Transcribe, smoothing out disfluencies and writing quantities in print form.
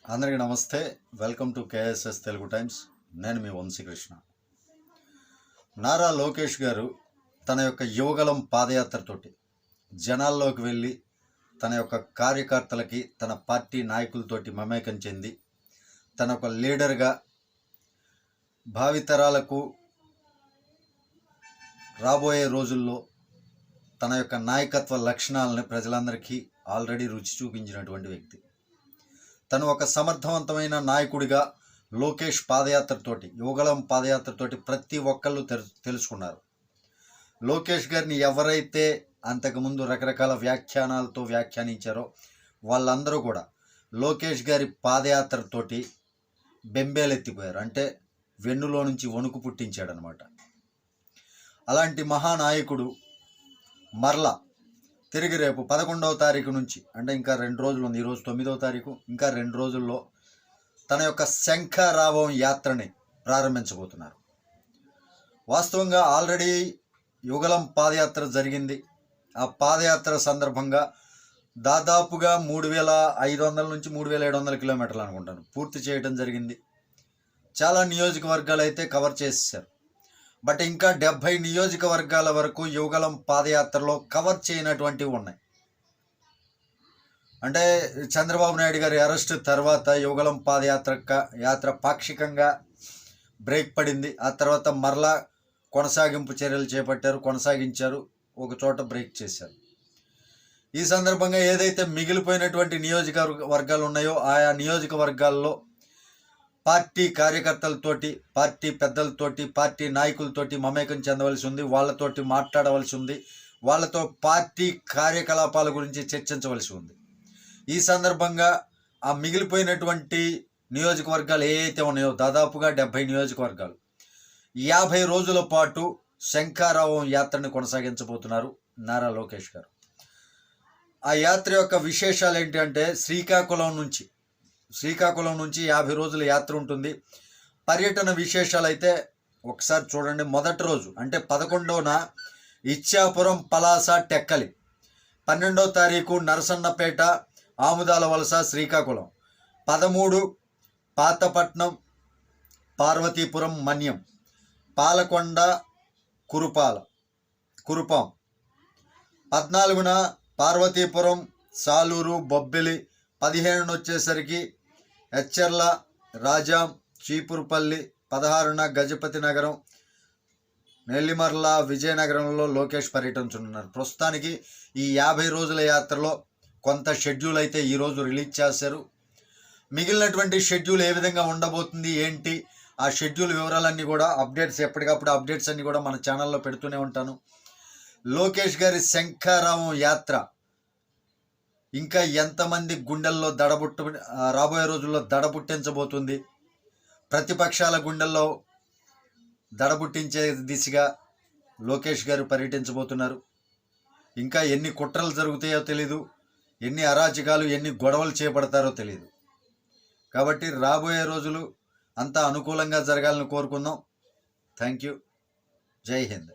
అందరికీ నమస్తే. Welcome to KSS Telugu times. నేను మీ వంశీకృష్ణ. నారా లోకేష్ గారు తన యొక్క యువగలం పాదయాత్రతోటి జనాల్లోకి వెళ్ళి తన యొక్క కార్యకర్తలకి తన పార్టీ నాయకులతోటి మమేకం చెంది తన ఒక లీడర్గా భావితరాలకు రాబోయే రోజుల్లో తన యొక్క నాయకత్వ లక్షణాలని ప్రజలందరికీ ఆల్రెడీ రుచి చూపించినటువంటి వ్యక్తి. తను ఒక సమర్థవంతమైన నాయకుడిగా లోకేష్ పాదయాత్రతోటి యువగలం పాదయాత్రతోటి ప్రతి ఒక్కళ్ళు తెలుసుకున్నారు. లోకేష్ గారిని ఎవరైతే అంతకుముందు రకరకాల వ్యాఖ్యానాలతో వ్యాఖ్యానించారో వాళ్ళందరూ కూడా లోకేష్ గారి పాదయాత్రతోటి బెంబేలెత్తిపోయారు. అంటే వెన్నులో నుంచి వణుకు పుట్టించాడనమాట. అలాంటి మహానాయకుడు మరలా తిరిగి రేపు 11వ తారీఖు నుంచి, అంటే ఇంకా 2 రోజులు ఉంది, ఈరోజు 9వ తారీఖు, ఇంకా 2 రోజుల్లో తన యొక్క శంఖారావం యాత్రని ప్రారంభించబోతున్నారు. వాస్తవంగా ఆల్రెడీ యుగలం పాదయాత్ర జరిగింది. ఆ పాదయాత్ర సందర్భంగా దాదాపుగా 3500 నుంచి 3700 కిలోమీటర్లు అనుకుంటాను పూర్తి చేయడం జరిగింది. చాలా నియోజకవర్గాలు అయితే కవర్ చేసేసారు. బట్ ఇంకా 70 నియోజకవర్గాల వరకు యువగలం పాదయాత్రలో కవర్ చేయనటువంటివి ఉన్నాయి. అంటే చంద్రబాబు నాయుడు గారి అరెస్ట్ తర్వాత యువగలం యాత్ర పాక్షికంగా బ్రేక్ పడింది. ఆ తర్వాత మరలా కొనసాగింపు చర్యలు చేపట్టారు, కొనసాగించారు, ఒక చోట బ్రేక్ చేశారు. ఈ సందర్భంగా ఏదైతే మిగిలిపోయినటువంటి నియోజకవర్గాలు ఉన్నాయో ఆయా నియోజకవర్గాల్లో పార్టీ కార్యకర్తలతోటి, పార్టీ పెద్దలతోటి, పార్టీ నాయకులతోటి మమేకం చెందవలసి ఉంది, వాళ్ళతోటి మాట్లాడవలసి ఉంది, వాళ్ళతో పార్టీ కార్యకలాపాల గురించి చర్చించవలసి ఉంది. ఈ సందర్భంగా ఆ మిగిలిపోయినటువంటి నియోజకవర్గాలు ఏవైతే ఉన్నాయో దాదాపుగా 70 నియోజకవర్గాలు 50 రోజుల పాటు శంఖారావం యాత్రని కొనసాగించబోతున్నారు నారా లోకేష్ గారు. ఆ యాత్ర యొక్క విశేషాలు ఏంటి అంటే శ్రీకాకుళం నుంచి 50 రోజుల యాత్ర ఉంటుంది. పర్యటన విశేషాలు అయితే ఒకసారి చూడండి. మొదటి రోజు అంటే 11న ఇచ్చాపురం, పలాస, టెక్కలి, 12వ తారీఖు నరసన్నపేట, ఆముదాల వలస, శ్రీకాకుళం, 13 పాతపట్నం, పార్వతీపురం, మన్యం, పాలకొండ, కురుపాం, 14న పార్వతీపురం, సాలూరు, బొబ్బిలి, 15న వచ్చేసరికి ఎచ్చర్ల, రాజాం, చీపురుపల్లి, 16న గజపతి నగరం, నెల్లిమర్ల, విజయనగరంలో లోకేష్ పర్యటించనున్నారు. ప్రస్తుతానికి ఈ 50 రోజుల యాత్రలో కొంత షెడ్యూల్ అయితే ఈరోజు రిలీజ్ చేశారు. మిగిలినటువంటి షెడ్యూల్ ఏ విధంగా ఉండబోతుంది ఏంటి, ఆ షెడ్యూల్ వివరాలన్నీ కూడా ఎప్పటికప్పుడు అప్డేట్స్ అన్నీ కూడా మన ఛానల్లో పెడుతూనే ఉంటాను. లోకేష్ గారి శంఖారావం యాత్ర ఇంకా ఎంతమంది గుండెల్లో రాబోయే రోజుల్లో దడబుట్టించబోతుంది, ప్రతిపక్షాల గుండెల్లో దడబుట్టించే దిశగా లోకేష్ గారు పర్యటించబోతున్నారు. ఇంకా ఎన్ని కుట్రలు జరుగుతాయో తెలీదు, ఎన్ని అరాచకాలు, ఎన్ని గొడవలు చేపడతారో తెలియదు. కాబట్టి రాబోయే రోజులు అంతా అనుకూలంగా జరగాలని కోరుకుందాం. Thank you. జై హింద్.